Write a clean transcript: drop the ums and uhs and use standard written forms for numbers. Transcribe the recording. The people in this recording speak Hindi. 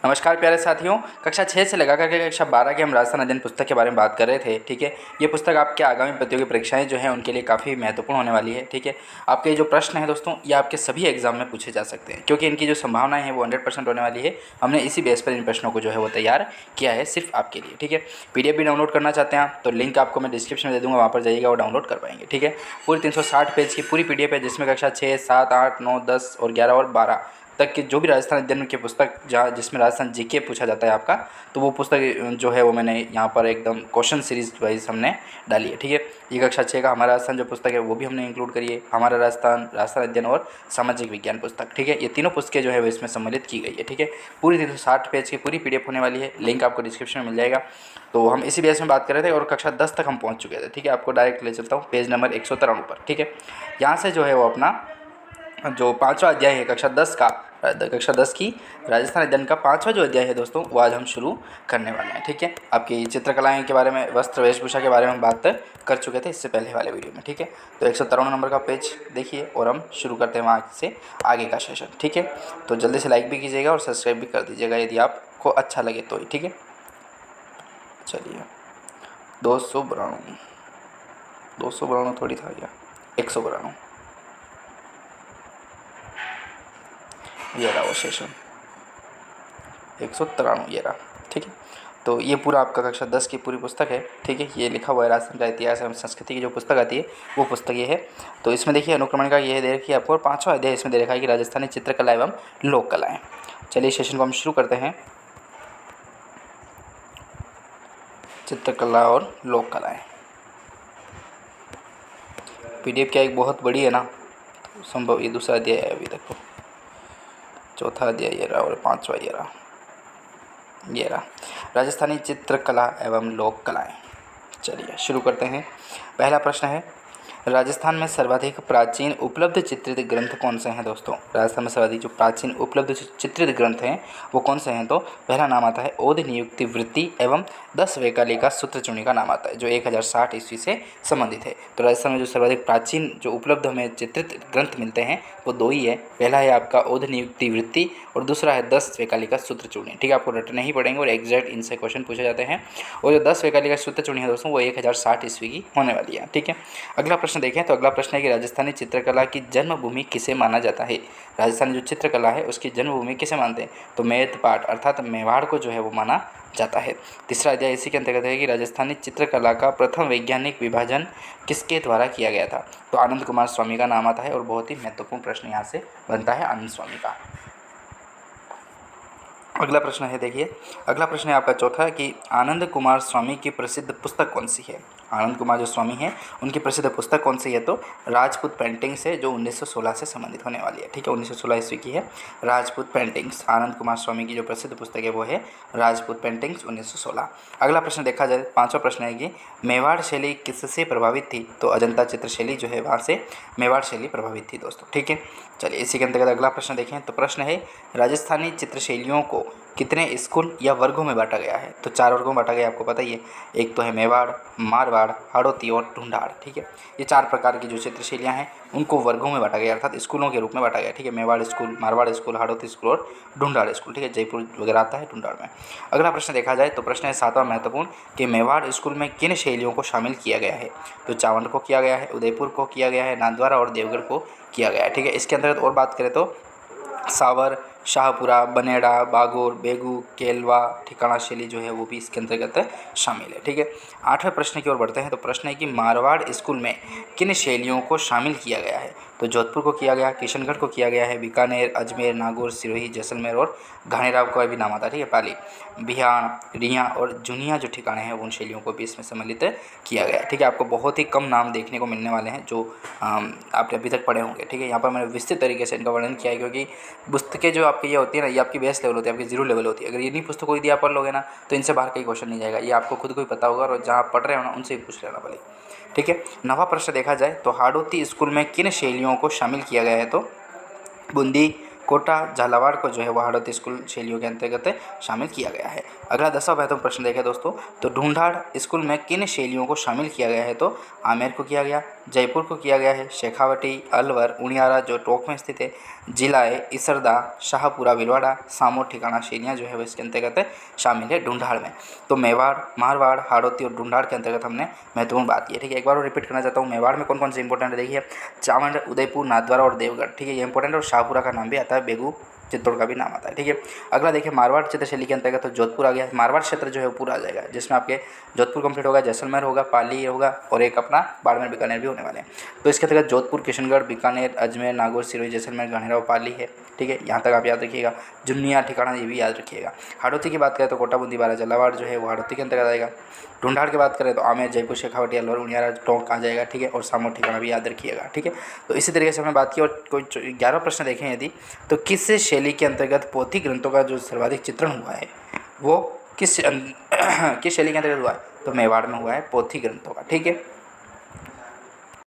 नमस्कार प्यारे साथियों, कक्षा 6 से लगा करके कक्षा 12 की हम राजस्थान अध्ययन पुस्तक के बारे में बात कर रहे थे। ठीक है, ये पुस्तक आपके आगामी प्रतियोगी परीक्षाएं जो हैं उनके लिए काफ़ी महत्वपूर्ण होने वाली है। ठीक है, आपके जो प्रश्न हैं दोस्तों, ये आपके सभी एग्जाम में पूछे जा सकते हैं, क्योंकि इनकी जो संभावनाएं हैं वो 100% होने वाली है। हमने इसी बेस पर इन प्रश्नों को जो है वो तैयार किया है सिर्फ आपके लिए। ठीक है, PDF भी डाउनलोड करना चाहते हैं तो लिंक आपको मैं डिस्क्रिप्शन में दे दूँगा, वहाँ पर जाइएगा और डाउनलोड कर पाएंगे। ठीक है, पूरी 360 पेज की पूरी PDF है, जिसमें कक्षा 6, 7, 8, 9, 10 और 11 और 12 तक की जो भी राजस्थान अध्ययन की पुस्तक जहाँ जिसमें राजस्थान जीके पूछा जाता है आपका, तो वो पुस्तक जो है वो मैंने यहाँ पर एकदम क्वेश्चन सीरीज वाइज हमने डाली है। ठीक है, ये कक्षा 6 का हमारा राजस्थान जो पुस्तक है वो भी हमने इंक्लूड करी है, हमारा राजस्थान अध्ययन और सामाजिक विज्ञान पुस्तक। ठीक है, ये तीनों पुस्तकें जो है वो इसमें सम्मिलित की गई है। ठीक है, पूरी 360 पेज की पूरी PDF होने वाली है, लिंक आपको डिस्क्रिप्शन में मिल जाएगा। तो हम इसी बेस में बात कर रहे थे और कक्षा 10 तक हम पहुँच चुके थे। ठीक है, आपको डायरेक्ट ले चलता हूँ पेज नंबर 193 पर। ठीक है, यहाँ से जो है वो अपना जो 5वां अध्याय है कक्षा 10 की राजस्थान अध्ययन का 5वां जो अध्याय है दोस्तों, वो आज हम शुरू करने वाले हैं। ठीक है, आपकी चित्रकलाएं के बारे में, वस्त्र वेशभूषा के बारे में बात कर चुके थे इससे पहले वाले वीडियो में। ठीक है, तो 153 नंबर का पेज देखिए और हम शुरू करते हैं वहाँ से आगे का सेशन। ठीक है, तो जल्दी से लाइक भी कीजिएगा और सब्सक्राइब भी कर दीजिएगा यदि आपको अच्छा लगे तो ही। ठीक है, चलिए 292 थोड़ी था या 192, ये रहा वो सेशन 193, ये रहा। ठीक है, तो ये पूरा आपका कक्षा 10 की पूरी पुस्तक है। ठीक है, ये लिखा हुआ है राजस्थान का इतिहास एवं संस्कृति की जो पुस्तक आती है वो पुस्तक ये है। तो इसमें देखिए अनुक्रमण का ये दे रखी है आपको, और 5वां अध्याय इसमें दे रखा है कि राजस्थानी चित्रकला एवं लोक कलाएँ। चलिए सेशन को हम शुरू करते हैं, चित्रकला और लोक कलाएँ। PDF क्या एक बहुत बड़ी है ना, तो संभव ये दूसरा अध्याय है, अभी देखो चौथा अध्याय ये रहा और 5वां ये रहा राजस्थानी चित्रकला एवं लोक कलाएँ। चलिए शुरू करते हैं। पहला प्रश्न है, राजस्थान में सर्वाधिक प्राचीन उपलब्ध चित्रित ग्रंथ कौन से हैं दोस्तों? राजस्थान में सर्वाधिक जो प्राचीन उपलब्ध चित्रित ग्रंथ हैं वो कौन से हैं? तो पहला नाम आता है ओध नियुक्ति वृत्ति एवं 10 वैकालिका सूत्रचूर्णी का नाम आता है, जो 1060 ईस्वी से संबंधित है। तो राजस्थान में जो सर्वाधिक प्राचीन जो उपलब्ध हमें चित्रित ग्रंथ मिलते हैं वो दो ही है। पहला है आपका ओध नियुक्ति वृत्ति और दूसरा है 10 वैकालिका सूत्रचूर्णी। ठीक है, आपको रटने ही पड़ेंगे और एग्जैक्ट इनसे क्वेश्चन पूछे जाते हैं। और जो 10 वैकालिका सूत्रचूर्णी है दोस्तों वो 1060 ईस्वी की होने वाली है। ठीक है, अगला प्रश्न देखें तो अगला प्रश्न है कि राजस्थानी चित्रकला की जन्मभूमि किसे माना जाता है? राजस्थानी जो चित्रकला है उसकी जन्मभूमि किसे मानते हैं? तो मेदपाट अर्थात मेवाड़ को जो है वो माना जाता है। तीसरा अध्याय इसी के अंतर्गत है कि राजस्थानी चित्रकला का प्रथम वैज्ञानिक विभाजन किसके द्वारा किया गया था? तो आनंद कुमार स्वामी का नाम आता है और बहुत ही महत्वपूर्ण प्रश्न यहाँ से बनता है आनंद स्वामी का। अगला प्रश्न है, देखिए अगला प्रश्न है आपका चौथा कि आनंद कुमार स्वामी की प्रसिद्ध पुस्तक कौन सी है? आनंद कुमार जो स्वामी हैं उनकी प्रसिद्ध पुस्तक कौन सी है? तो राजपूत पेंटिंग्स है, जो 1916 से संबंधित होने वाली है। ठीक है, 1916 ईस्वी की है राजपूत पेंटिंग्स। आनंद कुमार स्वामी की जो प्रसिद्ध पुस्तक है वो है राजपूत पेंटिंग्स 1916। अगला प्रश्न देखा जाए, 5वां प्रश्न है कि मेवाड़ शैली किससे प्रभावित थी? तो अजंता चित्रशैली जो है वहाँ से मेवाड़ शैली प्रभावित थी दोस्तों। ठीक है, चलिए इसी के अंतर्गत अगला प्रश्न देखें। तो प्रश्न है, राजस्थानी चित्रशैलियों को कितने स्कूल या वर्गों में बांटा गया है? तो 4 वर्गों में बांटा गया, आपको पता ही है। एक तो है मेवाड़, मारवाड़, हाड़ौती और ढूंढाड़। ठीक है, ये 4 प्रकार की जो चित्रशैलियाँ हैं उनको वर्गों में बांटा गया, अर्थात स्कूलों के रूप में बांटा गया। ठीक है, Mewar school, Marwar school, Hadoti school और ढूंढाड़ स्कूल। ठीक है, जयपुर वगैरह आता है ढूंढाड़ में। अगला प्रश्न देखा जाए तो प्रश्न है 7वां महत्वपूर्ण कि मेवाड़ स्कूल में किन शैलियों को शामिल किया गया है? तो चावंड को किया गया है, उदयपुर को किया गया है, नाथद्वारा और देवगढ़ को किया गया है। ठीक है, इसके अंतर्गत और बात करें तो सावर, शाहपुरा, बनेड़ा, बागोर, बेगू, केलवा, ठिकाना शैली जो है वो भी इसके अंतर्गत शामिल है। ठीक है, 8वें प्रश्न की ओर बढ़ते हैं। तो प्रश्न है कि मारवाड़ स्कूल में किन शैलियों को शामिल किया गया है? तो जोधपुर को किया गया, किशनगढ़ को किया गया है, बीकानेर, अजमेर, नागौर, सिरोही, जैसलमेर और घाणेराव का भी नाम आता है। ठीक है, पाली, बिहार, रिया और जुनिया जो ठिकाने हैं उन शैलियों को भी इसमें सम्मिलित किया गया है। ठीक है, आपको बहुत ही कम नाम देखने को मिलने वाले हैं जो आपने अभी तक पढ़े होंगे। ठीक है, यहाँ पर मैंने विस्तृत तरीके से इनका वर्णन किया है, क्योंकि पुस्तकें जो आपकी ये होती है ना, ये आपकी बेस लेवल होती है, आपकी जीरो लेवल होती है। अगर इन्हीं पुस्तकों यदि आप पढ़ लोगे ना तो इनसे बाहर कहीं क्वेश्चन नहीं जाएगा, ये आपको खुद को ही पता होगा और जहाँ आप पढ़ रहे हो ना उनसे ही पूछ लेना पड़ेगा। ठीक है, 9वां प्रश्न देखा जाए तो हाड़ौती स्कूल में किन शैलियों को शामिल किया गया है? तो बूंदी, कोटा झालावाड़ को जो है वो हाड़ौती स्कूल शैलियों के अंतर्गत शामिल किया गया है। अगला 10वां महत्वपूर्ण प्रश्न देखें दोस्तों, तो ढूंढाड़ स्कूल में किन शैलियों को शामिल किया गया है? तो आमेर को किया गया, जयपुर को किया गया है, शेखावटी, अलवर, उनियारा जो टोंक में स्थित है, जिलाए, इसरदा, शाहपुरा, भीलवाड़ा, सामोर ठिकाना शैलियाँ जो है वो इसके अंतर्गत शामिल है ढूंढाड़ में। तो मेवाड़, मारवाड़, हाड़ौती और ढूंढाड़ के अंतर्गत हमने महत्वपूर्ण बात की है। ठीक है, एक बार और रिपीट करना चाहता हूँ, मेवाड़ में कौन कौन से इंपॉर्टेंट है देखिए, चावंड, उदयपुर, नाथद्वारा और देवगढ़। ठीक है, ये इंपॉर्टेंट है। और शाहपुरा का नाम भी आता है, बेगू चित्तौड़ का भी नाम आता है। ठीक है, अगला देखिए मारवाड़ चित्रशैली के अंतर्गत तो जोधपुर आ गया। मारवाड़ क्षेत्र जो है वो पूरा आ जाएगा, जिसमें आपके जोधपुर कंप्लीट होगा, जैसलमेर होगा, पाली होगा और एक अपना बाड़मेर बीकानेर भी होने वाले हैं। तो इसके अंतर्गत जोधपुर, किशनगढ़, बीकानेर, अजमेर, नागौर, सिरोही, जैसलमेर, गढ़ेरा और पाली है। ठीक है, यहाँ तक आप याद रखिएगा। जुन्निया ठिकाना ये भी याद रखिएगा। हाड़ौती की बात करें तो कोटा, बूंदी, बारा, झालावाड़ जो है वो हाड़ौती के अंतर्गत आएगा। ढूंढाड़ की बात करें तो आमेर, जयपुर, शेखावटी, अलवर, उनियारा, टोंक आ जाएगा। ठीक है, और सामोर ठिकाना भी याद रखिएगा। ठीक है, तो इसी तरीके से हमने बात की। और कोई 11 प्रश्न देखें यदि, तो किस शैली के अंतर्गत पोथी ग्रंथों का जो सर्वाधिक चित्रण हुआ है वो किस शैली के अंतर्गत हुआ है? तो मेवाड़ में हुआ है पोथी ग्रंथों का। ठीक है,